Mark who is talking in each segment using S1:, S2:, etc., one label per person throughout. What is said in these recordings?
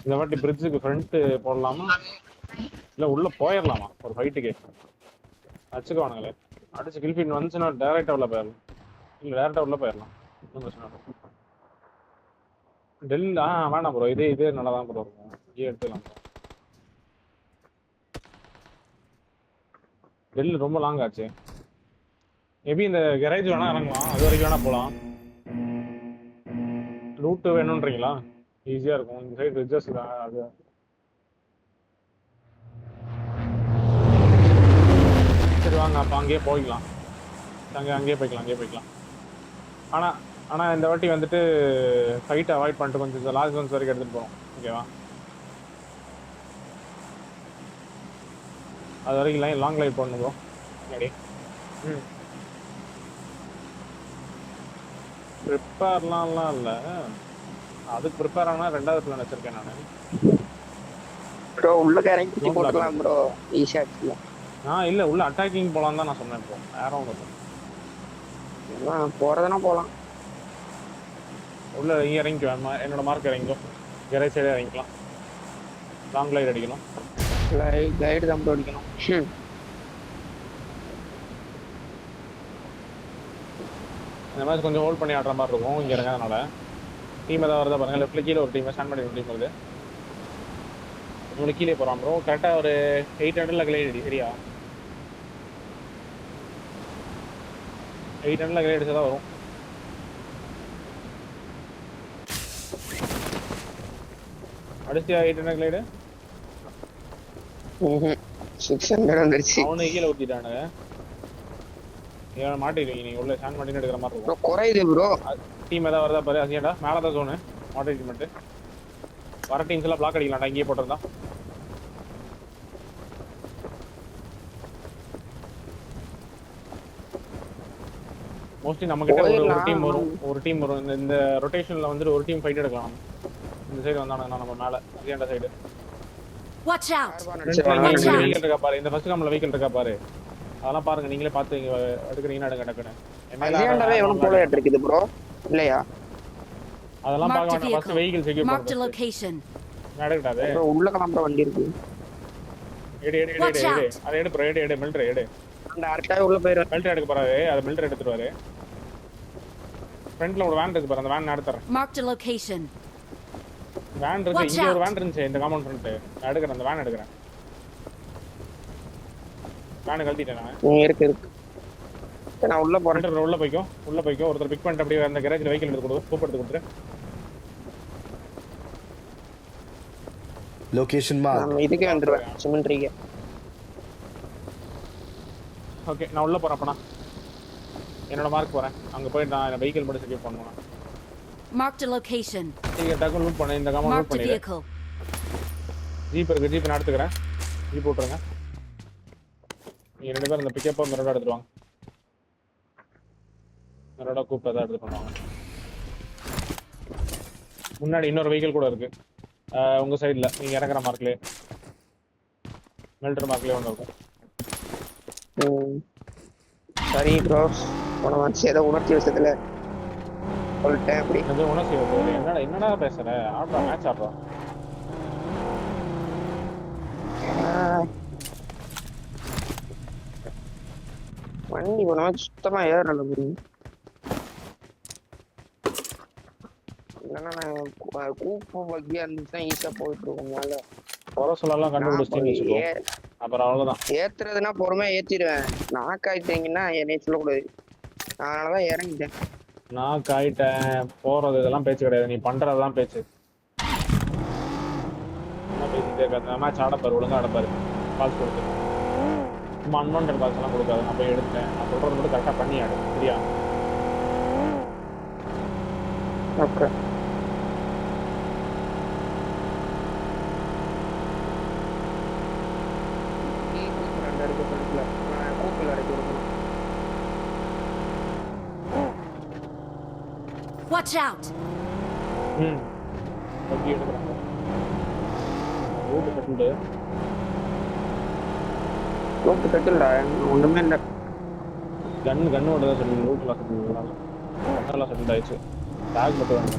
S1: இந்த வாட்டி பிரிட்ஜுக்கு ஃப்ரண்ட் போடலாமா இல்ல உள்ள போயிடலாமா ஒரு ஃபைட்டுக்கு அடிச்சுக்குவானுங்களே அடிச்சு கில்ஃபின் வந்துச்சுன்னா டேரக்டா உள்ள போயிடலாம் இல்ல டேரக்டா உள்ள போயிடலாம் ஒன்றும் பிரச்சனை இல்லை டெல் வேணாம் ப்ரோ இதே நல்லா தான் ப்ரோ இருக்கும் இங்கே எடுத்துக்கலாம் ப்ரோ டெல் ரொம்ப லாங் ஆச்சு மேபி இந்த கரேஜ் வேணா இறங்கலாம் அது வரைக்கும் வேணா போகலாம் ரூட் வேணும்ன்றீங்களா ஈஸியா இருக்கும் இந்த சைடு ரிஜஸ் தான் அது சரி வாங்க அப்போ அங்கேயே போய்க்கலாம் அங்கேயே போய்க்கலாம் ஆனா இந்த வாட்டி வந்துட்டு ஃபைட் அவாய்ட் பண்ணிட்டு கொஞ்சம் லாஸ்ட் ஒன்ஸ் வரைக்கும் எடுத்துட்டு போவோம் ஓகேவா அது வரைக்கும் லாங் லைஃப் பண்ணணும் ப்ரோ முன்னாடி ப்ரிப்பேர்லாம் இல்லை அதுக்கு ப்ரிப்பேர் ஆனால் ரெண்டாவது பிளான் வச்சிருக்கேன் நான்
S2: ப்ரோ உள்ள கரெக்ட் போட்டுக்கலாம் ப்ரோ ஈஸியா அடிக்கலாம்
S1: இல்லை உள்ள அட்டாக்கிங் போகலாம் தான் நான் சொன்னேன் இப்போ வேற ஒன்று
S2: போறதுனா போகலாம்
S1: உள்ள இங்கே இறங்கிக்குவேன் என்னோட மார்க் இறங்கிக்கோ கரேஜ் சைடு இறங்கிக்கலாம் லாங் லைட் அடிக்கணும்
S2: கைடு தான் ப்ரோ அடிக்கணும்
S1: இந்த மாதிரி கொஞ்சம் ஹோல்ட் பண்ணி ஆடுற மாதிரி இருக்கும் இங்கே இறங்காதனால டீம் ஏதாவது வருதா பாருங்க லெஃப்ட்ல கீழே ஒரு டீம் ஸ்டாண்ட் பண்ணி ஒரு டீம் வருது உங்களுக்கு கீழே போகிறான் ப்ரோ கரெக்டாக ஒரு 800 கிளைட் அடி சரியா 800 கிளைட் அடிச்சா தான் வரும் அடிச்சியா 800 கிளைடு
S2: 600 வந்துருச்சு
S1: அவனு கீழே ஊற்றிட்டானுங்க மாட்டிடுவீங்க நீங்க உள்ள ஸ்டாண்ட் பண்ணி எடுக்கிற மாதிரி இருக்கும்
S2: குறையுது ப்ரோ
S1: டீம் ஏதாவது வருதா பாரு அசியாடா மேலே தான் ஜோனு மாட்டேஜ் மட்டும் வர டீம்ஸ் எல்லாம் பிளாக் அடிக்கலாம்டா இங்கேயே போட்டிருந்தா மோஸ்ட்லி நம்ம கிட்ட ஒரு டீம் வரும் இந்த ரொட்டேஷன்ல வந்துட்டு ஒரு டீம் ஃபைட் எடுக்கலாம் இந்த சைடு வந்தானுங்க நம்ம மேல அசியாண்டா சைடு
S3: வாட்ச் அவுட்
S1: வெஹிக்கிள் இருக்கா பாரு இந்த ஃபர்ஸ்ட் நம்மள வெஹிக்கிள் இருக்கா பாரு அதெல்லாம் பாருங்க நீங்களே பார்த்து இங்க எடுக்கிறீங்கன்னா எடுங்க டக்குன்னு
S2: அஜெண்டாவே எவனும் போல இருக்குது ப்ரோ இல்லையா
S1: அதெல்லாம் பார்க்க வேண்டாம் first vehicle secure
S3: mark the location
S1: நடக்கட்டாதே
S2: ப்ரோ உள்ள கிளம்பற வண்டி இருக்கு
S1: எடு அதை எடு ப்ரோ எடு மிலிட்டரி எடு
S2: அந்த அர்ட்டாவே உள்ள போயிரு
S1: மிலிட்டரி எடுக்க போறாரு அது மிலிட்டரி எடுத்துருவாரு ஃப்ரண்ட்ல ஒரு வேன் இருக்கு பாரு அந்த வேன் எடுத்துறேன்
S3: மார்க் தி லொகேஷன்
S1: வேன் இருக்கு இங்க ஒரு வேன் இருந்துச்சு இந்த காம்பவுண்ட் ஃப்ரண்ட் நான் எடுக்கிறேன் அந்த வேன் எடுக்கிறேன் வேன் கழட்டிட்டேன் நான்
S2: இருக்கு நான் உள்ள போறேன்
S1: உள்ள போய்க்கோ ஒருத்தர் பிக் பண்ணிட்டு அப்படியே அந்த கேரேஜ்ல வெஹிக்கிள் எடுத்து கொடு ஸ்கோப் எடுத்து கொடுத்துரு
S4: லொகேஷன் மார்க்
S2: நான் இதுக்கு வந்துருவேன் சிமெண்ட்ரிக்கு
S1: ஓகே நான் உள்ள போறேன் அப்பனா என்னோட மார்க் போறேன் அங்க போய் நான் வெஹிக்கிள் மட்டும் செக்யூர் பண்ணுவேன்
S3: மார்க் தி லொகேஷன்
S1: நீங்க டக்கு லூட் பண்ணி இந்த காம்பவுண்ட் லூட் பண்ணிடு ஜீப் இருக்கு ஜீப் நான் எடுத்துக்கறேன் ஜீப் போட்டுருங்க நீங்க ரெண்டு பேரும் இந்த பிக்கப் மிரடா எடுத்துட்டு வாங்க மிரடா கூப்பிட்டு தான் எடுத்து பண்ணுவாங்க முன்னாடி இன்னொரு வெஹிக்கிள் கூட இருக்கு உங்க சைடுல நீங்க இறங்குற மார்க்லயே மிலிட்டரி மார்க்லயே ஒன்று இருக்கும்
S2: சரி ப்ரோ போன வாட்ச் ஏதோ உணர்ச்சி விஷயத்துல சொல்லிட்டேன் அப்படி
S1: அது உணர்ச்சி என்னடா பேசுற ஆடுறா மேட்ச் ஆடுறா
S2: வண்டி போன வாட்ச் சுத்தமா ஏறல ப்ரோ இல்லைன்னா நான் கூப்பு வகையா இருந்துச்சுன்னா ஈஸியா போயிட்டு இருக்கோம் மேல
S1: குறை சொல்லலாம் கண்டுபிடிச்சிட்டு அப்புறம் அவ்வளவுதான்
S2: ஏத்துறதுன்னா பொறுமையா ஏத்திடுவேன் நாக் ஆயிட்டீங்கன்னா என்னைய சொல்லக்கூடாது அதனாலதான் இறங்கிட்டேன்
S1: நான் காயிட்டேன் போறது இதெல்லாம் பேச்சு கிடையாது நீ பண்றதுதான் பேச்சு என்ன பேசிட்டே இருக்காது மேட்ச் ஆடப்பாரு ஒழுங்கா ஆடப்பாரு கால்ஸ் கொடுத்து சும்மா அன்வான்ட் கால்ஸ் எல்லாம் கொடுக்காது நான் போய் எடுத்தேன் நான் சொல்றது மட்டும் கரெக்டா பண்ணி ஆடு சரியா
S2: ஓகே
S3: Watch out!
S1: ஓகே எடுக்கறேன் ரூட் கட்டுண்டு
S2: ரூட் கட்டுடா ஒண்ணுமே இல்ல
S1: கன்னு ஓட தான் சொல்லி ரூட்ல கட்டுறதுனால கண்ணெல்லாம் செட்டில் ஆயிடுச்சு டாக் மட்டும் வேணும்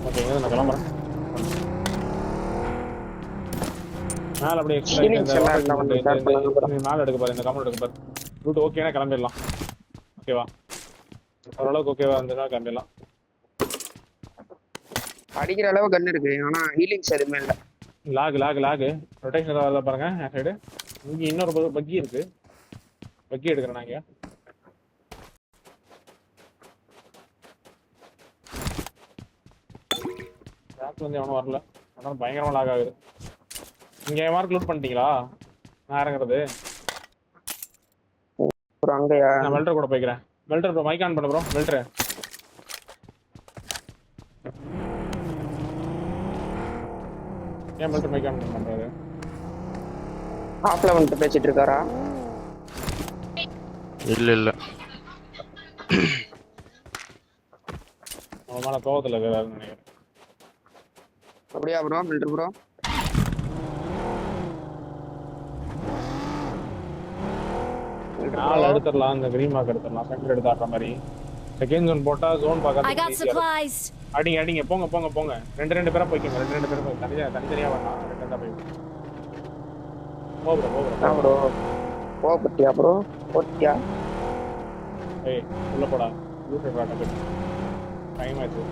S1: ஓகே நான் கிளம்புறேன் மேல அப்படியே எக்ஸ்ட்ரா
S2: Healing
S1: இந்த
S2: cell
S1: வாட்டர்
S2: இருந்தா
S1: இந்த
S2: கொஞ்சம் share பண்ணுங்க bro.
S1: இந்த மேல எடுக்க பாரு, இந்த கமெண்ட் எடுக்க பாரு. ரூட் ஓகேனா கிளம்பிடலாம். ஓகேவா? ஓரளவுக்கு ஓகேவா இருந்ததுன்னா கிளம்பிடலாம்.
S2: அடிக்கிற அளவு கன் இருக்கு ஆனா ஹீலிங்ஸ் எதுவுமே இல்ல.
S1: லாக் ரொட்டேஷன் ஏதாவது வருதா பாருங்க என் சைடு. இங்க இன்னொரு பக்கி இருக்கு, பக்கி எடுக்கிறேன் நான் இங்க. பேக்ல இருந்து எவனும் வரல, அதனால பயங்கரமா லாக் ஆகுது. இங்க மார்க் லூட் பண்ணிட்டீங்களா? நான் இறங்குறது
S2: ப்ரோ அங்கயா?
S1: நான் வெல்டர் கூட போய்க்கிறேன். வெல்டர் ப்ரோ மைக் ஆன் பண்ண ப்ரோ. வெல்டர் ஏன் வெல்டர் மைக் ஆன் பண்றாரு?
S2: ஆஃப்ல வந்து பேசிட்டு இருக்காரா?
S4: இல்ல
S1: அவன் மேல கோவத்துல இருக்காருன்னு நினைக்கிறேன்.
S2: அப்படியா ப்ரோ? பில்டர் ப்ரோ
S1: நாலு எடுத்துடலாம், இந்த கிரீன் மார்க் எடுத்துடலாம். சென்டர் எடுத்து ஆடுற மாதிரி செகண்ட் ஜோன் போட்டா ஜோன்
S3: I
S1: பார்க்கறதுக்கு
S3: got
S1: ஈஸியா இருக்கும்.
S3: supplies.
S1: அடிங்க போங்க. ரெண்டு பேரா போய்க்கோங்க. ரெண்டு பேரும் போய் தனித்தனியா வேணாம், ரெண்டா போய் போ
S2: ப்ரோ. ஓ பத்தியா ப்ரோ? ஓட்டியா?
S1: ஏய் உள்ள போடா. லூட் எடுறாட்ட போய் டைம் ஆச்சு.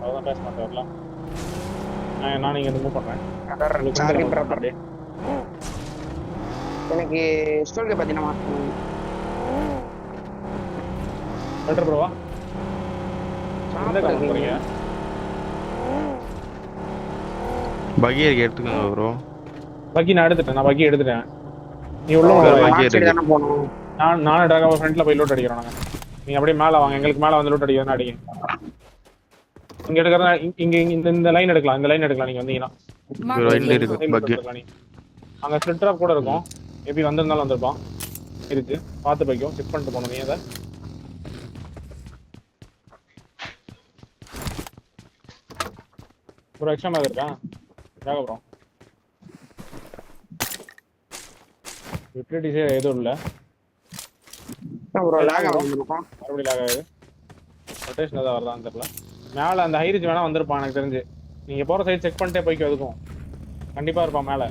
S1: அதான் பேச மாட்டேன் வரலாம். நான் இங்க மூவ் பண்றேன்.
S2: Sorry bro. எனக்கு ஸ்டோல்கே பத்தின மாத்தணும்.
S1: வெல்டர் ப்ரோவா எந்த காலம் போறீங்க?
S4: பகி இருக்கு, எடுத்துக்கோங்க ப்ரோ.
S1: பக்கி நான் எடுத்துட்டேன். நீ உள்ள
S4: பக்கி இருக்கு.
S2: தானே போகணும்.
S1: நானும் டிராகன் ஃப்ரண்ட்ல போய் லூட் அடிக்கிறோம் நாங்க. நீங்க அப்படியே மேல வாங்க, எங்களுக்கு மேல வந்து லூட் அடிக்கிறதுனா அடிங்க. இங்க எடுக்கிறதா இங்க இந்த லைன் எடுக்கலாம். இந்த லைன் எடுக்கலாம். நீங்க வந்தீங்கன்னா
S3: Marked a
S4: Right இருக்கு
S3: vehicle.
S4: பக்கி.
S1: அங்க ஸ்லிட் ட்ராப் கூட இருக்கும். எப்படி வந்திருந்தாலும் வந்திருப்பான். இருக்கு, பார்த்து போய்க்கும். செக் பண்ணிட்டு போகணும் நீ அதை. ஒரு எக்ஸ்ட்ரா மேக் இருக்கா? ஜாக ப்ரோ யூட்டிலிட்டிஸே எதுவும் இல்லை.
S2: ப்ரோ லாக் ஆகும்.
S1: மறுபடியும் லாக் ஆகுது. ரொட்டேஷன் ஏதாவது வருதான்னு தெரியல. மேலே அந்த ஹைரிச் வேணா வந்திருப்பான் எனக்கு தெரிஞ்சு. நீங்க போற சைடு செக் பண்ணிட்டே போய்க்கும். எதுக்கும் கண்டிப்பா இருப்பான் மேலே.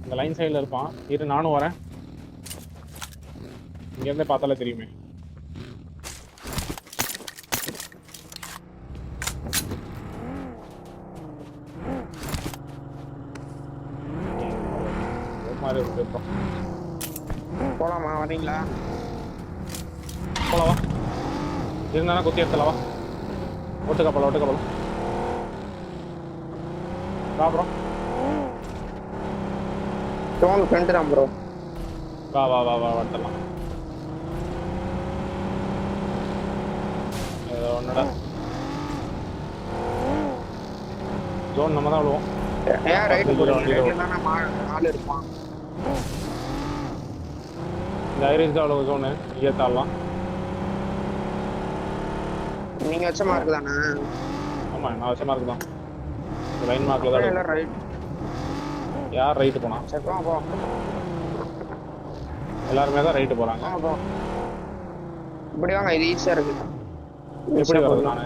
S1: இந்த லைன் சைடில் இருப்பான். இரு நானும் வரேன். இங்கேருந்தே பார்த்தாலே தெரியுமே. மாதிரி இருக்கு.
S2: போலாமா? வரீங்களா?
S1: போலவா இருந்தானா குத்தி எடுத்துலவா. ஒட்டுக்கப்பலாம் வா ப்ரோ.
S2: டோன் ஃப்ரெண்ட் தான் ப்ரோ.
S1: வா வந்துடலாம். ஏதோ ஒன்றுடா ஜோன் நம்ம தான் விழுவோம்.
S2: ஏன் ரைட் போறீங்க? ஆள் இருப்பான்.
S1: இந்த ஐரிஸ் தான் அவ்வளோ ஜோனு. இங்கே தாழலாம்.
S2: நீங்க வச்ச மார்க் தானே?
S1: ஆமா நான் வச்ச மார்க் தான். லைன் மார்க்ல தான்
S2: எல்லாம் ரைட்.
S1: யார் ரைட்டு போனா?
S2: சரி போ.
S1: எல்லாருமே தான் ரைட்டு போறாங்க.
S2: போ. இப்படி வாங்க, இது ஈஸியா இருக்கு.
S1: எப்படி வர்றது நானு?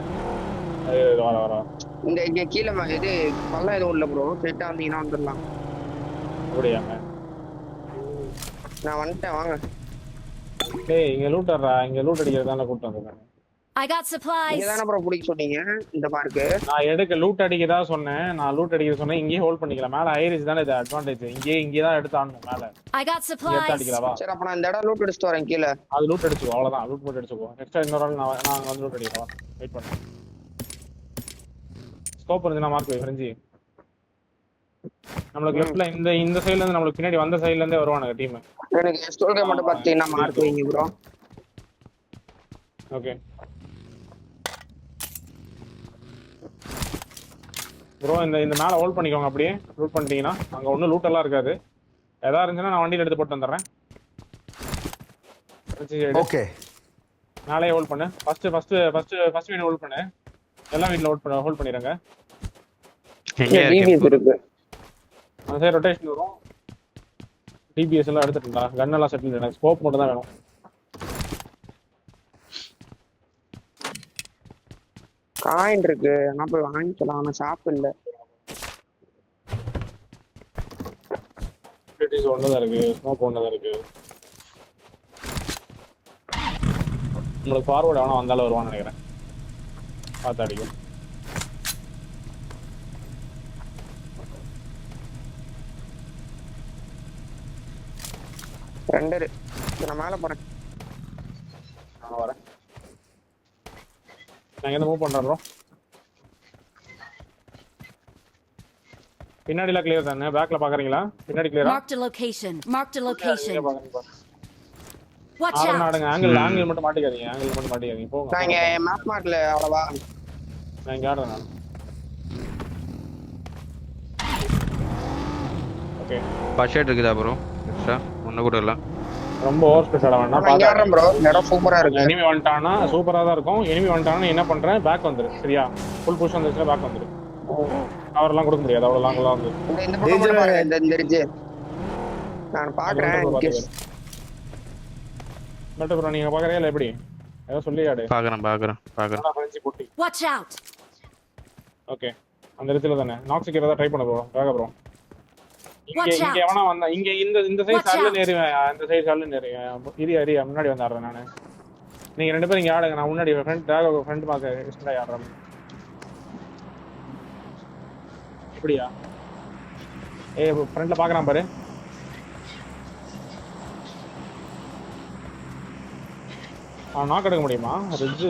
S1: வர
S2: இந்த இங்க கீழே இது பள்ளம் எதுவும் இல்ல ப்ரோ. ஸ்ட்ரைட்டா வந்தீங்கன்னா வந்துடலாம்.
S1: அப்படியாங்க?
S2: நான் வந்துட்டேன் வாங்க.
S1: டேய் இங்க லூட் அடிக்கிறதால கூப்பிட்டு வந்திருக்கேன்.
S3: I got supplies.
S2: இங்க தானே ப்ரோ பிடிக்க சொன்னீங்க இந்த பார்க்கு.
S1: நான் எடுக்க லூட் அடிக்கதா சொன்னேன். இங்கேயே ஹோல்ட் பண்ணிக்கலாம். மேல ஐரிஸ் தானே இது அட்வான்டேஜ். இங்கே தான் எடுத்து ஆடணும் மேல.
S3: I got
S1: எடுத்து
S3: supplies.
S1: அடிக்கலாவா?
S2: சரி அப்ப நான் இந்த இடம் லூட் அடிச்சுட்டு வரேன் கீழே.
S1: அது லூட் அடிச்சுக்கோ, அவ்வளவுதான். லூட் போட்டு அடிச்சுக்கோ. எக்ஸ்ட்ரா இன்னொரு ஆள் நான் வந்து லூட் அடிக்கலாம். வெயிட் பண்ணு. ஸ்கோப் இருந்துச்சுன்னா மார்க் வை ஃப்ரெஞ்சி. நம்மளுக்கு லெஃப்ட்ல இந்த சைடுல இருந்து நம்மளுக்கு பின்னாடி வந்த சைடுல இருந்தே வருவானுங்க டீம்.
S2: எனக்கு ஸ்டோல்கே மட்டும் பார்த்தீங்கன்னா மார்க் வைங்க ப்ரோ.
S1: Okay bro. இந்த மேல ஹோல்ட் பண்ணிக்கோங்க. அப்படியே லூட் பண்ணிட்டீங்கன்னா அங்க ஒன்றும் லூட் எல்லாம் இருக்காது. எதா இருந்துச்சுன்னா நான் வண்டியில் எடுத்து போட்டு வந்துடுறேன்.
S5: ஓகே
S1: மேலே ஹோல்ட் பண்ணு. ஃபர்ஸ்ட் வீடு ஹோல்ட் பண்ணு. எல்லா வீட்டில் ஹோல்ட் பண்ணிடுங்க.
S2: டிவிஎஸ் இருக்கு.
S1: அந்த சைடு ரொட்டேஷன் வரும். டிபிஎஸ் எல்லாம் எடுத்துட்டா. கன் எல்லாம் செட்டில். எனக்கு ஸ்கோப் மட்டும் தான் வேணும்.
S2: காயின் இருக்கு ஆனா போய் வாங்கிக்கலாம் ஆனா ஷாப் இல்ல.
S1: பிரிட்டிஷ் ஒன்று தான் இருக்கு, ஸ்மோக் ஒன்று தான் இருக்கு. உங்களுக்கு ஃபார்வர்டு ஆனால் வந்தாலும் வருவான்னு நினைக்கிறேன். பார்த்து அடிக்கும்.
S2: ரெண்டு நான் மேல போறேன்.
S1: நான் வரேன். நான் எங்கே மூவ் பண்ணுறோம் ப்ரோ? பின்னாடிலாம் கிளியர் தானே? பேக்ல பாக்குறீங்களா? பின்னாடி கிளியரா?
S3: Marked a location. Marked a location. Watch
S1: ஆறு
S3: out.
S1: நாடுங்க. ஆங்கிள் மட்டும் மாட்டிக்காதீங்க. ஆங்கிள் மட்டும் மாட்டிக்காதீங்க. போங்க.
S2: நான் இங்க மேப் மார்க்ல அவ்வளவா.
S1: நான் இங்க ஆடுறேன் நான். ஓகே.
S4: பட்ஜெட் இருக்குதா ப்ரோ? எக்ஸ்ட்ரா ஒண்ணு கூட இல்ல.
S1: ரொம்ப ஓவர் ஸ்பீட் ஆட வேண்டாம்.
S2: நான் இங்க ஆடுறேன் ப்ரோ. இடம் சூப்பரா இருக்கு.
S1: எனிமி வந்துட்டானா சூப்பரா தான் இருக்கும். எனிமி வந்துட்டானா என்ன பண்றேன்? பேக் வந்துரு. சரியா? ஃபுல் புஷ் வந்துச்சுனா பேக் வந்துரு. கவர்லாம் கொடுக்க முடியாது. அவ்வளவு லாங்லாம் வந்து.
S2: இந்த பக்கம் பாருங்க. இந்த ரிட்ஜ். நான் பாக்குறேன்.
S1: பட் ப்ரோ நீங்க பாக்குறீங்களா எப்படி? ஏதோ சொல்லி ஆடு.
S4: பாக்குறேன்.
S1: நான் ஃப்ரெஞ்சி குட்டி.
S3: Watch out.
S1: ஓகே. அந்த இடத்துல தானே. நாக்ஸ் கிரதா ட்ரை பண்ண ப்ரோ. வேக ப்ரோ. இங்க எவனா வந்தா இங்க இந்த சைடு சல்ல நேருவேன். அந்த சைடு சல்ல நேருவேன். இரியா முன்னாடி வந்து ஆடுறேன் நானு. நீங்க ரெண்டு பேரும் இங்க ஆடுங்க. நான் முன்னாடி ஃப்ரெண்ட் பாக்க எக்ஸ்ட்ரா ஆடுறேன். அப்படியா? ஃப்ரண்ட்ல பாக்குறான் பாரு. நாக் எடுக்க முடியுமா? ரிட்ஜ்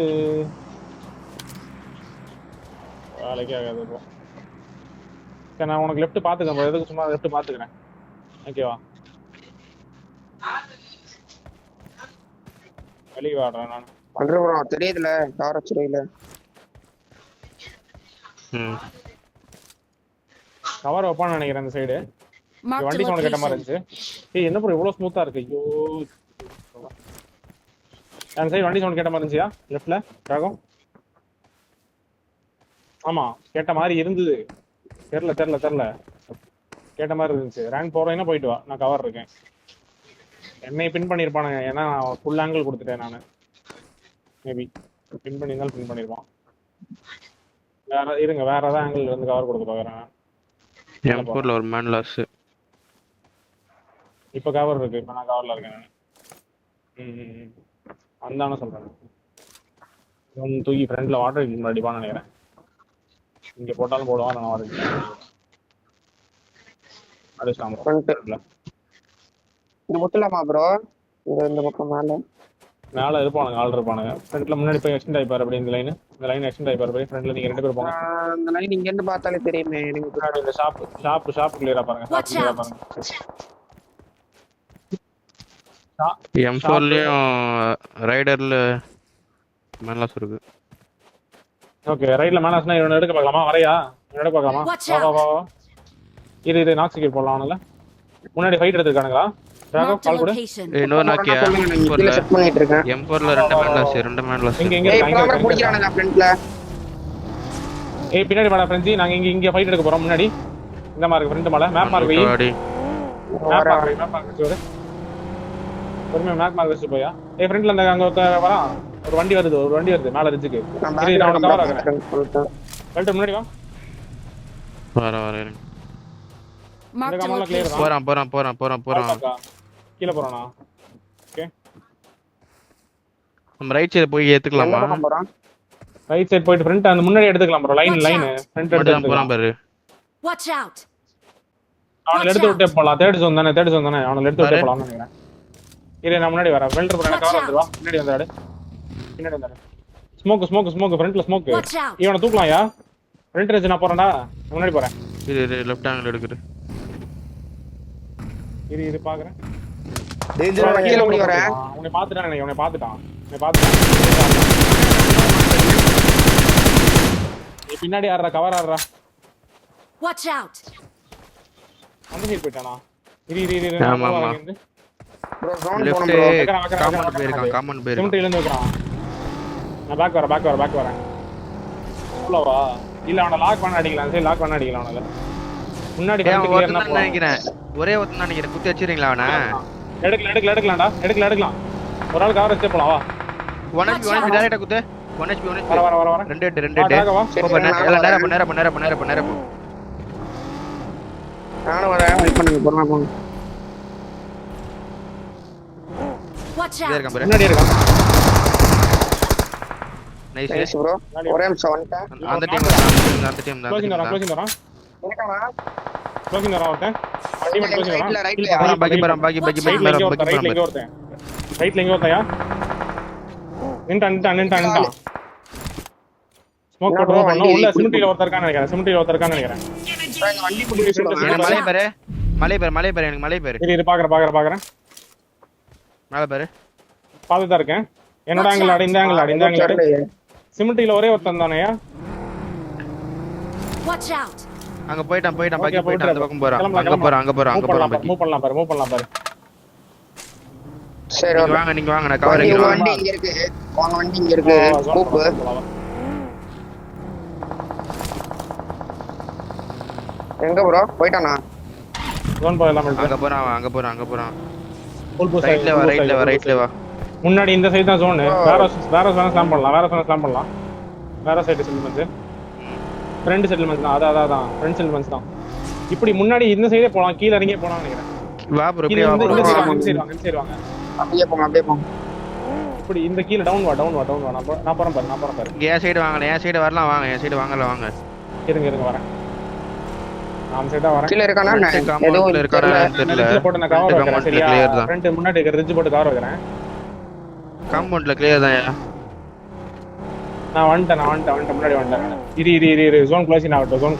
S1: வேலைக்கே ஆகாது ப்ரோ. சரி நான் உனக்கு லெஃப்ட் பாத்துக்கிறேன் ப்ரோ. எதுக்கு சும்மா லெஃப்ட் பாத்துக்கிறேன். ஓகேவா? வெளியே ஆடுறேன் நான்.
S2: பண்றேன் ப்ரோ. தெரியுதுல கார் வச்சிரீல.
S1: கவர் வைப்பான்னு நினைக்கிறேன் அந்த சைடு.
S3: Marked a
S1: வண்டி சவுண்ட் கேட்ட மாதிரி
S3: location.
S1: இருந்துச்சு. என்ன ப்ரோ இவ்வளவு ஸ்மூத்தா இருக்கு? ஐயோ. அந்த சைடு வண்டி சவுண்ட் கேட்ட மாதிரி இருந்துச்சியா? லெஃப்ட்ல ராகம். ஆமா கேட்ட மாதிரி இருந்தது. தெரியல கேட்ட மாதிரி இருந்துச்சு. ரேங்க் போறேன்னா போயிட்டு வா. நான் கவர் இருக்கேன். என்னை பின் பண்ணிருப்பானுங்க. ஏன்னா ஃபுல் ஆங்கிள் கொடுத்துட்டேன் நான். மேபி பின் பண்ணியிருந்தாலும் பின் பண்ணிருப்பான். வேற இருங்க. வேற ஏதாவது ஆங்கிள் வந்து கவர் கொடுக்க பாக்குறேன்.
S4: M4ல ஒரு மேன் லாஸ்.
S1: இப்ப கவர் இருக்கு. இப்ப நான் கவர்ல இருக்கேன் நான். அந்தான சொல்றேன். இவன் தூக்கி ஃப்ரண்ட்ல வாட்டர் அடிப்பான்னு நினைக்கிறேன். இங்க போட்டாலும் போடுவான். நான் வாட்டர் அடிச்சான் ப்ரோ. ஃப்ரண்ட்ல
S2: இந்த முட்டலாமா ப்ரோ? இந்த பக்கம்
S1: மேல இருப்பானுங்க. ஆள் இருப்பானுங்க. ஃப்ரண்ட்ல முன்னாடி போய் எக்ஸ்டெண்ட் ஆயிப்பாரு. அப்படி இந்த லைன் எக்ஸ்டெண்ட் ஆயிப்பாரு. போய் ஃப்ரண்ட்ல நீங்க ரெண்டு பேரும் போங்க.
S2: அந்த லைன் இங்க இருந்து பார்த்தாலே தெரியுமே எனக்கு.
S1: முன்னாடி இந்த ஷாப் கிளியரா பாருங்க. ஷாப் கிளியரா பாருங்க.
S4: M4லயும் ரைடர்ல மேன் லாஸ் இருக்கு.
S1: ஓகே ரைட்ல மேனாஸ்னா இவனை எடுக்க பார்க்கலாமா? வரையா இவனை எடுக்க பார்க்கலாமா? வா இது நாக்ஸிகேட் போடலாம்ல. முன்னாடி ஃபைட் எடுத்துருக்கானுங்களா? ராகவ்
S3: Marked a
S1: கால் கொடு.
S3: location.
S4: இன்னொரு நாக்கியா
S2: கீழ செட் பண்ணிட்டு இருக்கேன்.
S4: M4ல ரெண்டு மேன் லாஸ்.
S1: இங்க
S2: ஏய் ப்ராப்பரா புடிக்கறானுங்க ஃப்ரண்ட்ல.
S1: ஏய் பின்னாடி வாடா ஃப்ரெண்ட்ஸ். நாங்க இங்க ஃபைட் எடுக்க போறோம். முன்னாடி இந்த மாதிரி ஃப்ரண்ட் மேல மேப் மார்க் வை. மேப் மார்க் வச்சு பொறுமையா மேப் மார்க் வச்சு போயா. ஏய் ஃப்ரண்ட்ல அந்த அங்க வரான். ஒரு வண்டி வருது மேல ரிட்ஜுக்கு. இது நான் கவர் ஆகறேன். கரெக்ட் முன்னாடி வா.
S4: வர
S3: Marked a location.
S4: போறான்.
S1: கீழ போறானா? ஓகே.
S4: நம்ம ரைட் சைடு போய் ஏத்துக்கலாமா?
S1: ரைட் சைடு போயிட்டு ஃப்ரண்ட் அந்த முன்னாடி எடுத்துக்கலாம் ப்ரோ. லைன் ஃப்ரண்ட் எடுத்து
S4: போறான் பாரு.
S3: Watch out.
S1: அவனை எடுத்து விட்டே போலாம். தேர்ட் ஜோன் தானே. அவனை எடுத்து விட்டே போலாம்னு நினைக்கிறேன். இரு நான் முன்னாடி வரேன். ஃபில்டர் பண்ண கவர் வந்துடுவா. பின்னாடி வந்தாடு. ஸ்மோக் ஃப்ரண்ட்ல ஸ்மோக்.
S3: Watch out.
S1: இவனை தூக்கலாம்யா. ஃப்ரண்ட் ரேஞ்ச் நான் போறேன்டா. முன்னாடி போறேன்.
S4: இது லெஃப்ட் ஆங்கிள் எடுக்குது.
S1: இரு பாக்குறேன்.
S2: டேஞ்சரா கீழ ஓடி வரேன்.
S1: உன்னை பாத்துட்டான். நீ பின்னாடி ஆடுறா. கவர் ஆடுறா.
S3: Watch out.
S1: அந்த சைடு போய்ட்டானா? இரு
S4: ஆமா.
S2: ப்ரோ ஜோன்
S4: லெஃப்ட்
S2: போறோம் ப்ரோ.
S4: காமன் பேர்
S1: சிமெண்ட்ல இருந்து வைக்கறான். நான் பேக் வரேன். உள்ளவா? இல்ல அவன லாக் பண்ண அடிக்கலாம். சரி லாக் பண்ண அடிக்கலாம் அவனால. முன்னாடி வந்து கிளியர்னா போறேன்
S4: நினைக்கிறேன். ஒரே ஒருத்தன் நினைக்கிறேன். குத்தி வச்சிரீங்களா அவனை?
S1: எடுக்கலாம். ஒரு ஆள் கவர் வச்சே போலாம் வா.
S4: ஒன் டைரக்டா குத்து. 1 HP 1 HP
S1: வர வர வர வர
S4: 2 8 2
S1: வா
S4: 8
S1: காக வா
S2: சரி,
S4: போ
S2: நான்
S4: நேரா போ
S2: நானும் வரேன் வெயிட் பண்ணுங்க பொறுமையா போங்க
S3: Watch
S4: இதே
S3: out!
S4: இருக்கான் பாரு
S1: முன்னாடி இருக்கான்
S4: நைஸ்
S2: நைஸ் ப்ரோ ஒரே நிமிஷம் வந்துட்டேன்
S4: அந்த டீம்
S1: க்ளோசிங் வரான் க்ளோசிங் வரான்
S2: இருக்கானா
S1: க்ளோசிங் வரான் ஒருத்தன் டீம்மேட் க்ளோசிங்
S2: ரைட்ல
S1: வரான்
S2: ரைட்ல
S4: பாக்கி
S1: ரைட்ல இங்க ஒருத்தன் ரைட்ல இங்க ஒருத்தன் ரைட்ல இங்க ஒருத்தன்யா நின்னுட்டான் ஸ்மோக் போட்டு பண்ணோம் உள்ள சிமெண்ட்ல ஒருத்தர் இருக்கான்னு நினைக்கிறேன்
S2: வண்டி பிடிச்சி சொல்லுங்க
S4: எனக்கு மலை பாரு எனக்கு மலை பாரு
S1: இரு பாக்குறேன்
S4: மேல பாரு
S1: பாத்துதான் இருக்கேன் என்னோட ஆங்கிள் ஆடு இந்த ஆங்கிள் ஆடு சிமெண்ட்ல ஒரே ஒருத்தன் தானேயா
S3: Watch out!
S4: அங்க போயிட்டான் பாக்கி
S1: Okay,
S4: போயிட்டான் அந்த பக்கம் போறான்
S1: கிளம்பலாம்,
S4: அங்க போறான் பாக்கி
S1: மூவ் பண்ணலாம் பாரு
S2: சரி
S4: நீங்க வாங்க நான் கவர்
S2: உங்க
S4: அடிக்கிறேன்
S2: வண்டி இங்க இருக்கு உங்க வண்டி இங்க இருக்கு கூப்பு எங்க ப்ரோ போய்ட்டானா
S1: ஜோன் போயிடலாம்
S4: அங்க போறான்
S1: ஃபுல் பூஸ்ட்
S4: ரைட்ல வா
S1: முன்னாடி இந்த சைடு தான் ஜோன் வேற ஸ்லாம் பண்ணலாம் வேற சைடு செட்டில்மென்ட்ஸ் ஃப்ரண்ட் செட்டில்மென்ட்ஸ் தான் அதான் ஃப்ரண்ட் செட்டில்மென்ட்ஸ் தான் இப்படி முன்னாடி இந்த சைடே போலாம் கீழ இறங்கி போலாம்னு நினைக்கிறேன்
S4: வா ப்ரோ
S1: இந்த சைடு வாங்க
S2: அப்படியே போங்க
S1: இப்படி இந்த கீழ டவுன் வா நான் போறேன் பாரு
S4: என் சைடு வரலாம் வாங்க என் சைடு வாங்கலாம்
S1: இருங்க வரேன் நான் சைடா வரேன்
S2: கீழ இருக்கானா
S4: காம்பவுண்ட்ல இருக்கானே தெரியல
S1: ரிட்ஜ் போட்டு நான் கவர் வைக்கிறேன் சரியா
S4: clear தான்.
S1: ஃப்ரண்ட் முன்னாடி இருக்க ரிட்ஜ் போட்டு கவர் வைக்கிறேன்
S4: காம்பவுண்ட்ல கிளியர் தான்
S1: நான் வந்துட்டேன் முன்னாடி வந்துட்டேன் இரு ஜோன் க்ளோசிங் ஆகட்டும் ஜோன்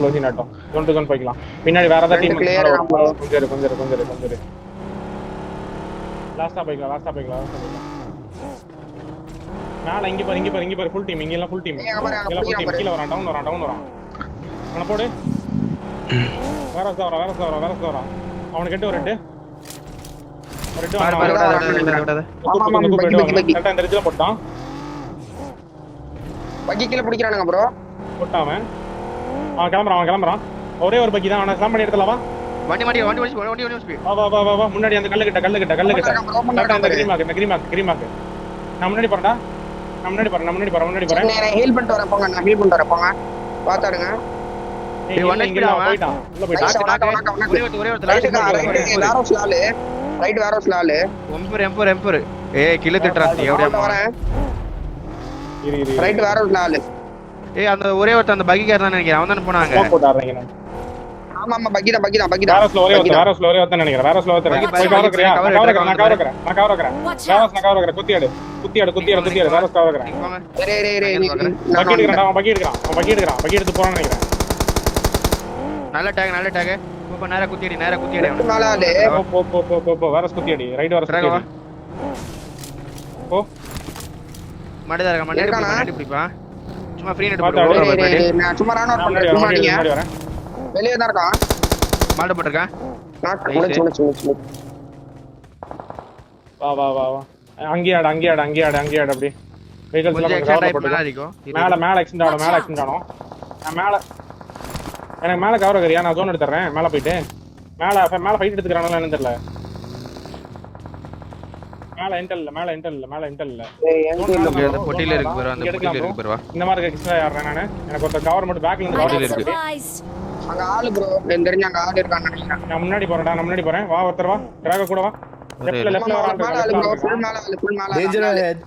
S1: டு ஜோன் போய்க்கலாம் பின்னாடி வேற ஏதாவது டீம்
S2: clear ஆகும்.
S1: கொஞ்சம் இரு லாஸ்டா போய்க்கலாம் மேல இங்க பாரு ஃபுல் டீம் இங்க எல்லாம் ஃபுல் டீம்
S2: இங்க பாரு, அங்க
S1: ஃபுல் டீம் கீழ வரான் டவுன் வரான் அவன போடு வேற வரான் அவனுக்கு கெட்டு ஒரு ரெட் கரெக்டா இந்த ரிட்ஜ்ல போட்டான்
S2: பக்கி கீழ பிடிக்கிறானுங்க ப்ரோ
S1: போட்டாவன் அவன் கிளம்புறான் ஒரே ஒரு பக்கி தான் அவனை ஸ்லாம் பண்ணி எடுத்துலாம்
S4: வண்டி
S1: வா முன்னாடி அந்த கல்லு கிட்ட கரெக்டா இந்த கிரீம் மார்க் நான் முன்னாடி போறேன்
S2: நான் ஹீல் பண்ணிட்டு வரேன் போங்க பாத்தாடுங்க
S1: போயிட்டான் உள்ள போயிட்டான்
S4: ஒரே ஒரு
S2: ரைட் வேற ஸ்லால்
S4: எம்பர் ஏய் கில்ல திட்டறான் எவடியா
S2: வரேன்
S1: இரு
S2: ரைட் வேற ஸ்லால்
S4: ஏய் அந்த ஒரே ஒருத்தன் அந்த பகிக்கார தான் நினைக்கிறேன் அவன் தான போனாங்க
S1: ஸ்மோக் போட்டாறீங்க நான்
S2: ஆமா பக்கி தான்
S1: வேற ஸ்லோ ஒரே ஒருத்தன் நினைக்கிறேன் வேற ஸ்லோ ஒருத்தன் நான் கவர் வைக்கிறேன் குத்தி ஆடு வேற கவர் வைக்கிறேன்
S4: நீங்க போங்க
S1: பக்கி எடுத்து போறான்னு நினைக்கிறேன்
S4: நல்ல டேக் இப்ப நேரா குத்திடி
S2: மேல ஆளு
S1: போ வேற குத்தி அடி ரைட் வேற குத்தி அடி போ
S4: மண்டை
S2: இருக்கானா?
S4: மண்டை பிடிப்பா சும்மா ஃப்ரீ நெட்
S1: பாத்து
S4: போடு
S2: நான் சும்மா ரன் அவுட் பண்றேன் சும்மா நீங்க
S1: முன்னாடி வரேன்
S2: வெளிய தான் இருக்கான்
S4: மால்ட போட்டுருக்கேன்
S2: நான் சும்மா
S1: வா அங்கேயே ஆடு அப்படி வெஹிக்கிள்ஸ்
S4: கொஞ்சம்
S1: எல்லாம்
S4: எக்ஸ்ட்ரா
S1: கவர்
S4: டைப்
S1: போட்டு
S4: பண்ணா இருக்கும்
S1: மேல ஆக்சிடென்ட் ஆனோம் நான் எனக்கு மேல கவர் வைக்கிறியா நான் ஜோன் எடுத்துறேன் மேல போயிட்டு மேல ஃபைட் எடுத்துக்கறானல என்னன்னு தெரியல மேல இன்டெல் இல்ல
S4: அந்த பொட்டில இருக்கு பாரு அந்த பொட்டில இருக்கு பாரு வா
S1: இந்த மாதிரி எக்ஸ்ட்ரா யாரறேன் நானு எனக்கு ஒரு கவர் மட்டும் பேக்ல இருந்து
S3: I
S1: கவர்
S3: got
S1: இருக்கு
S3: supplies.
S2: அங்க ஆளு ப்ரோ எனக்கு தெரிஞ்ச அங்க ஆளு இருக்கான்னு நினைக்கிறேன்
S1: நான் முன்னாடி போறேன் வா ஒருத்தர் வா டிராக கூட வா லெஃப்ட்ல
S2: மேல ஆளு ப்ரோ ஃபுல்
S1: வரான்
S2: மேல
S5: Danger ahead.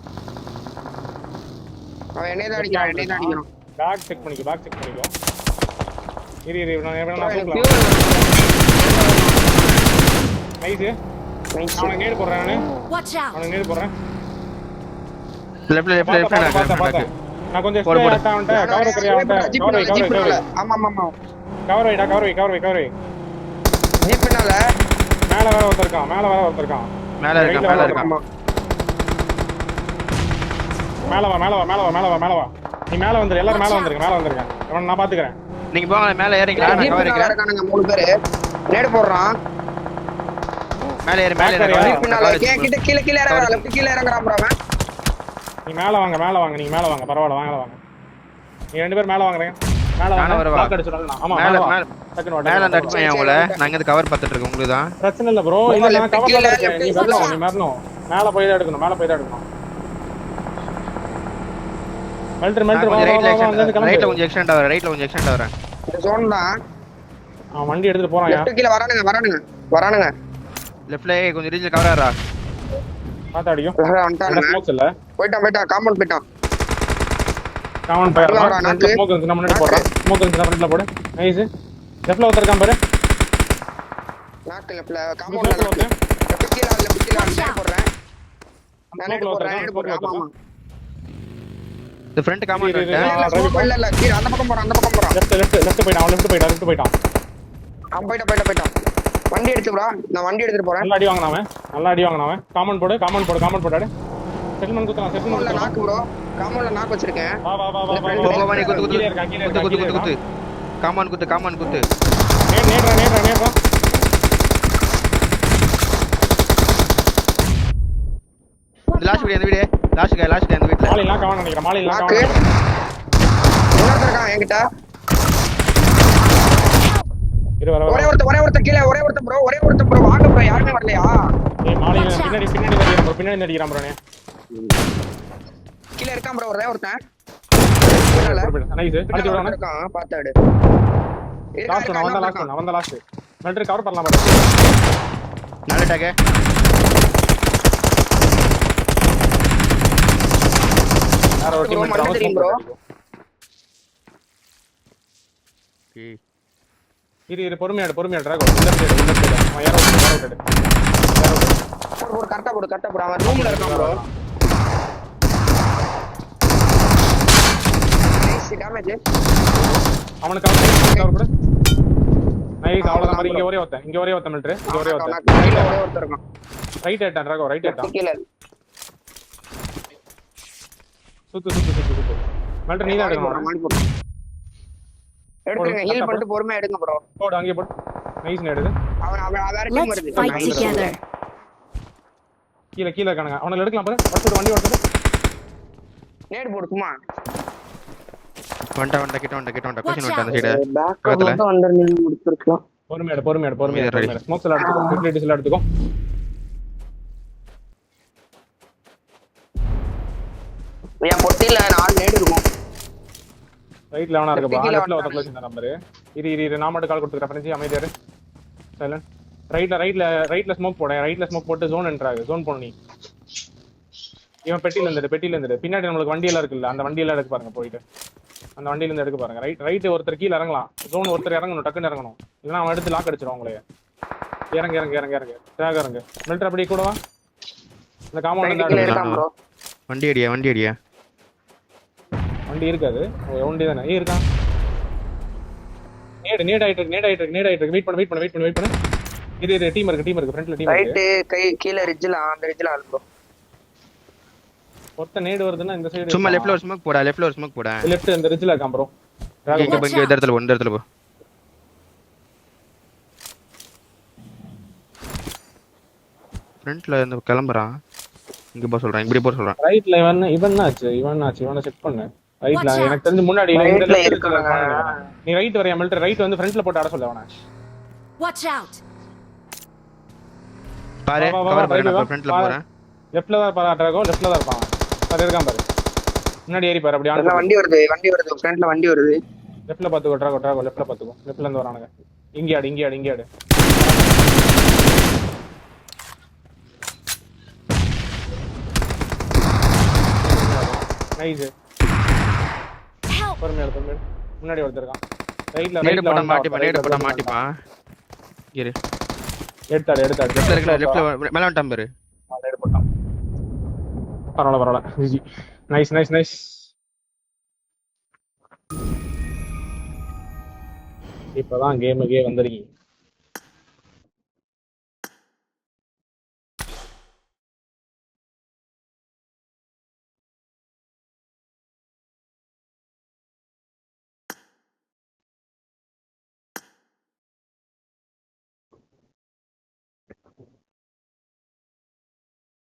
S2: அவன் என்னைய தான் அடிக்கிறான்
S1: பேக் செக் பண்ணிக்கோ இரு நான்
S2: எனக்கு
S1: தூக்கலாம் நைஸ் அவனை நேடு போடுறேன்
S3: Watch out!
S4: லெஃப்ட்ல
S1: பார்த்தேன் நான் கொஞ்சம் எக்ஸ்ட்ரா ஆட்டா கவர் வைக்கிறியா
S2: ஆமா
S1: கவர் வை
S2: ஜீப் பின்னால
S1: மேல வேற ஒருத்தர் இருக்கான்
S4: மேல இருக்கான்
S1: மேல வா நீ மேல வந்துரு எல்லாரும் மேல வந்துருங்க இவன் நான் பாத்துக்கறேன்
S4: நீங்க போங்க மேல ஏறிங்களா நான் கவர் வைக்கிறேன்
S2: இருக்கானுங்க மூணு பேரு நேடு போடுறான்
S4: மேல ஏறு
S2: ஜீப் பின்னால கீழ இறங்குறா லெஃப்ட் கீழ இறங்குறான் ப்ரோ அவன்
S1: நீ மேல வாங்க நீங்க மேல வாங்க பரவாயில்ல வாங்க நீ ரெண்டு பேரும் மேல வாங்குறீங்க மேல
S4: நானும் வரவா?
S1: லாக் அடிச்சுறேன் ஆமா
S4: மேல
S1: மேல
S4: மேல
S1: டக்குனு
S4: மேல அந்த அடிப்பேன் உங்கள நான் இங்க கவர் பார்த்துட்டு இருக்கேன் உங்களுக்கு தான்
S1: பிரச்சனை இல்ல ப்ரோ இல்ல நான் கவர்ல இருக்கேன் நீ வரணும் மேல போய் தான் எடுக்கணும் மெல்டர்
S4: நான்
S1: மெல்டர் வா
S4: கொஞ்சம்
S1: வா
S4: ரைட்ல
S1: வா அங்க இருந்து
S4: ரைட்ல
S1: கிளம்பு.
S4: கொஞ்சம் எக்ஸ்டெண்ட் ஆவறேன், ரைட்ல கொஞ்சம் எக்ஸ்டெண்ட் ஆவறேன்.
S2: இந்த ஜோன் தான்.
S1: அவன் வண்டி எடுத்துட்டு போறான்.
S2: லெஃப்ட் கீழ வரானுங்க.
S4: லெஃப்ட்ல கொஞ்சம் ரீஜன் கவர் ஆறா.
S1: பாத்து அடிக்கும்.
S2: வந்துட்டானுங்க.
S1: ஸ்மோக்ஸ் இல்ல.
S2: போயிட்டான் காம்பவுண்ட் போயிட்டான்.
S1: Common fire.
S2: வரா, நாக்கு.
S1: ஸ்மோக் இருக்கு நம்ம முன்னாடி போறோம். ஸ்மோக் இருக்கு நம்ம ஃப்ரண்ட்ல போடு. நைஸ். லெஃப்ட்ல ஒருத்தர் பாரு.
S2: நாக்கு லெஃப்ட்ல காம்பவுண்ட்ல நாக்கு. லெஃப்ட் கீழ நான் போடுறேன். நான் போடுறேன். ஆமா.
S4: இந்த ஃப்ரண்ட் காம்பவுண்ட்
S2: இல்ல கீழ அந்த பக்கம் போறான்.
S1: லெஃப்ட் போயிட்டான்.
S2: அவன் போயிட்டான். வண்டி எடுத்து bro. நான் வண்டி எடுத்துட்டு போறேன்.
S1: நல்லா அடி வாங்குனவன். காமன் போடு. செட்டில்மென்ட் குத்துறான்.
S2: நாக்கு bro. காம்பவுண்ட்ல நாக்கு வச்சிருக்கேன்.
S1: வா.
S4: போவானே குத்து.
S1: கீழ இருக்கா.
S4: காமான் குத்து.
S1: நேட்ரா.
S4: இந்த லாஸ்ட் வீடியோ அந்த வீட்ல.
S1: மாலிலாம் கவனம் நினைக்கிறேன்.
S2: நாக்கு. இன்னொருத்தர் இருக்கான் என்கிட்ட.
S1: இரு வர.
S2: ஒரே ஒருத்தர் கீழ ஒரே ஒருத்தர் bro. வாங்க bro. யாருமே வரலையா?
S1: ஏய் மாலி பின்னாடி நடிக்கிறான் bro.
S2: கீழ இருக்கான் bro. ஒரே ஒருத்தன்.
S1: நைஸ். அடிச்சு விடுறானே.
S2: இருக்கான் பாத்தாடு.
S1: அவன் தான் லாஸ்ட். மெல்டர் கவர் பண்ணலாம் பாரு.
S4: நல்ல டாக்.
S1: யாரோ ஒரு டீம்
S2: தெரியும் bro.
S1: இரு பொறுமையாடு டிராகோ. உள்ள சைடு. அவன் யாரோ ஓட்டடு.
S2: கரெக்ட்டா போடு. அவன் ரூம்ல இருக்கான் bro. Nice damage.
S1: அவனுக்கு கவர் கொடு. நைஸ். அவ்வளவுதான் மாதிரி. இங்க ஒரே ஒருத்தன் மெல்டர்.
S2: ஒரே ஒருத்தர் இருக்கான்.
S1: ரைட் ஏட்டான் டிராகோ.
S2: கீழ
S1: சுத்து. மெல்டர் நீ தான் எடுக்கணும்.
S2: எடுத்துங்க. ஹீல் பண்ணிட்டு பொறுமையா எடுங்க bro.
S1: போடு அங்கே போடு. நைஸ் நேடுது.
S2: அவன் வேற டீம்
S3: Let's
S2: வருது.
S3: fight together.
S1: கீழ இருக்கானுங்க. அவனை எடுக்கலாம் பாரு. ஃபர்ஸ்ட் வண்டி ஓடுது.
S2: நேடு போடு சும்மா.
S4: வண்ட கிட்ட கொஸ்டின் அந்த சைடு.
S2: பேக் வந்து அண்டர் நின்னு முடிச்சிருக்கலாம்.
S1: பொறுமையாடு. ஸ்மோக்ஸ் எல்லாம் எடுத்துக்கோ. ஃபெசிலிட்டிஸ் எல்லாம் எடுத்துக்கோ.
S2: என் பொட்டில 4 நேடு இருக்கும்.
S1: ரைட்ல அவனா இருக்க பா. லெஃப்ட்ல ஒருத்த ப்ளேஸ் நம்பர். இரு நான் மட்டும் கால் கொடுத்துக்கறேன். ஃப்ரெண்ட்ஸ் அமைதியா இரு. சைலண்ட். ரைட்ல ஸ்மோக் போடு. ரைட்ல ஸ்மோக் போட்டு ஜோன் என்ட்ராகு. ஜோன் போடு நீ. இவன் பெட்டில இருந்துடு. பின்னாடி நமக்கு வண்டி எல்லாம் இருக்குல்ல. அந்த வண்டி எல்லாம் எடுக்க பாருங்க போயிட்டு. அந்த வண்டியில இருந்து எடுக்க பாருங்க. ரைட் ஒருத்தர் கீழ இறங்கலாம். ஜோன் ஒருத்தர் இறங்கணும். டக்குன்னு இறங்கணும். இல்லனா அவன் எடுத்து லாக் அடிச்சிடுவான் உங்களைய. இறங்க. டிராக் இறங்க. மெல்டர் அப்படி கூட வா. இந்த காம்பவுண்ட்ல
S2: கீழ இருக்கான் bro.
S4: வண்டி அடியா.
S1: வண்டி இருக்காது. வண்டி தானே. இருக்கான். நேட் ஆயிட்டு இருக்கு. வெயிட் பண்ணு. இது டீம் இருக்கு. ஃப்ரண்ட்ல டீம் இருக்கு.
S2: ரைட் கை கீழ ரிட்ஜ்ல அந்த ரிட்ஜ்ல ஆள் bro.
S1: ஒருத்த நேட் வருதுன்னா இந்த சைடு
S4: சும்மா லெஃப்ட்ல ஒரு ஸ்மோக் போடா.
S1: லெஃப்ட் இந்த ரிட்ஜ்ல இருக்கான் ப்ரோ.
S4: இங்க இந்த இடத்துல போ. ஃப்ரண்ட்ல இந்த கிளம்பறான். இங்க போ சொல்றான். இப்படி போ சொல்றான்.
S1: ரைட்ல இவன் ஆச்சு. இவனை செக் பண்ணு. ரைட்ல எனக்கு தெரிஞ்சு முன்னாடி
S2: ரைட்ல இருக்காங்க.
S1: நீ ரைட் வரையா மெல்டர். ரைட் வந்து ஃப்ரண்ட்ல போட்டு ஆட சொல்ல அவனை.
S3: Watch out.
S4: பாரு கவர் பாரு. நான் ஃப்ரண்ட்ல போறேன்.
S1: லெஃப்ட்ல தான் பாரு. டிராகோ லெஃப்ட்ல தான் இருப்பான். பாரு இருக்கான் பாரு. முன்னாடி ஏறி பாரு. அப்படி ஆன
S2: வண்டி வருது. ஃப்ரண்ட்ல வண்டி வருது.
S1: லெஃப்ட்ல பாத்துக்கோ. டிராகோ லெஃப்ட்ல பாத்துக்கோ. லெஃப்ட்ல இருந்து வரானுங்க. இங்க ஆடு. நைஸ். பொறுமையாடு. முன்னாடி ஒருத்தர் இருக்கான். ரைட்ல
S4: நேடு போட மாட்டிப்பான். இரு.
S1: எடுத்தாடு.
S4: லெஃப்ட்ல மேல வந்துட்டான் பாரு.
S1: நேடு போட்டான். பரவாயில்ல. ஜி. நைஸ். இப்பதான் கேமுக்கே வந்திருக்கீங்க.